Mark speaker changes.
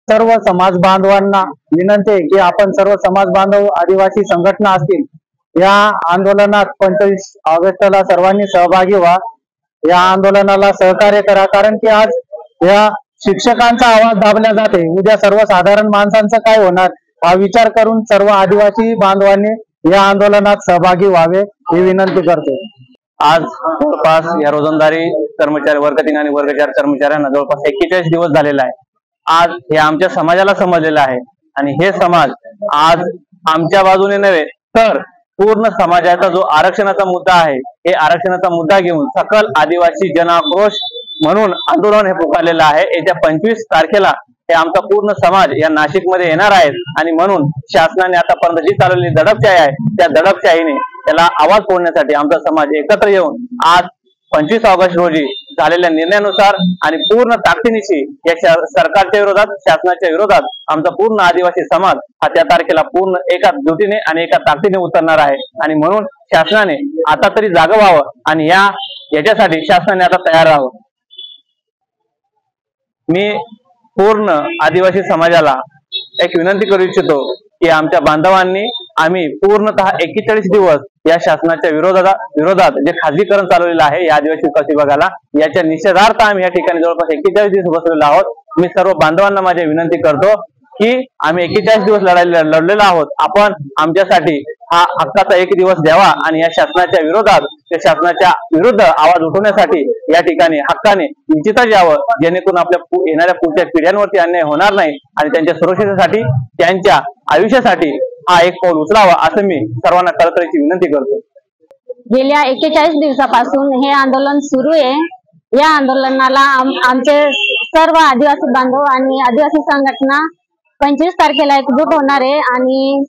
Speaker 1: सर्व समाज बांधवांना विनंती आहे की आपण सर्व समाज बांधव आदिवासी संघटना असतील या आंदोलनात 25 ऑगस्टला सर्वांनी सहभागी व्हा। या आंदोलनाला सहकार्य करा, कारण की आज या शिक्षकांचा आवाज दाबला जाते, उद्या सर्वसाधारण माणसांचं काय होणार हा विचार करून सर्व आदिवासी बांधवांनी या आंदोलनात सहभागी व्हावे ही विनंती करतो।
Speaker 2: आज जवळपास या रोजंदारी कर्मचारी वर्ग 3 आणि वर्ग 4 कर्मचाऱ्यांना जवळपास 41 दिवस झालेला आहे। आज हे आमच्या समाजाला समजलेलं आहे आणि हे समाज आज आमच्या बाजूने नव्हे तर पूर्ण समाजाचा जो आरक्षणाचा मुद्दा आहे हे आरक्षणाचा मुद्दा घेऊन सकल आदिवासी जन आक्रोश म्हणून आंदोलन हे पुकारलेलं आहे। येत्या 25 तारखेला हे आमचा पूर्ण समाज या नाशिकमध्ये येणार आहे आणि म्हणून शासनाने आतापर्यंत जी चालवलेली दडपशाही आहे त्या दडपशाहीने त्याला आवाज फोडण्यासाठी आमचा समाज एकत्र येऊन आज 25 ऑगस्ट रोजी झालेल्या निर्णयानुसार आणि पूर्ण ताकदीनिशी या सरकारच्या विरोधात शासनाच्या विरोधात आमचा पूर्ण आदिवासी समाज हा त्या तारखेला पूर्ण एका जुटीने आणि एका ताकदीने उतरणार आहे आणि म्हणून शासनाने आता तरी जागं व्हावं आणि याच्यासाठी शासनाने आता तयार राहावं। मी पूर्ण आदिवासी समाजाला एक विनंती करू इच्छितो की आमच्या बांधवांनी आम्ही पूर्णतः 41 दिवस या शासनाच्या विरोधात जे खाजगीकरण चालवलेलं आहे या आदिवासी विकास विभागाला याच्या निषेधार्थ आम्ही या ठिकाणी जवळपास 41 दिवस बसलेलो आहोत। मी सर्व बांधवांना माझी विनंती करतो की आम्ही 41 दिवस लढलेलो आहोत, आपण आमच्यासाठी हा हक्काचा एक दिवस द्यावा आणि या शासनाच्या विरोधात त्या शासनाच्या विरुद्ध आवाज उठवण्यासाठी या ठिकाणी हक्काने निश्चितच यावं, जेणेकरून आपल्या येणाऱ्या पुढच्या पिढ्यांवरती अन्याय होणार नाही आणि त्यांच्या सुरक्षेसाठी त्यांच्या आयुष्यासाठी हा एक पाऊल उचलावा असं मी सर्वांना कळकळीची विनंती करतो।
Speaker 3: गेल्या 41 दिवसापासून हे आंदोलन सुरू आहे। या आंदोलनाला आमचे सर्व आदिवासी बांधव आणि आदिवासी संघटना 25 तारखेला एकजूट होणार आहे आणि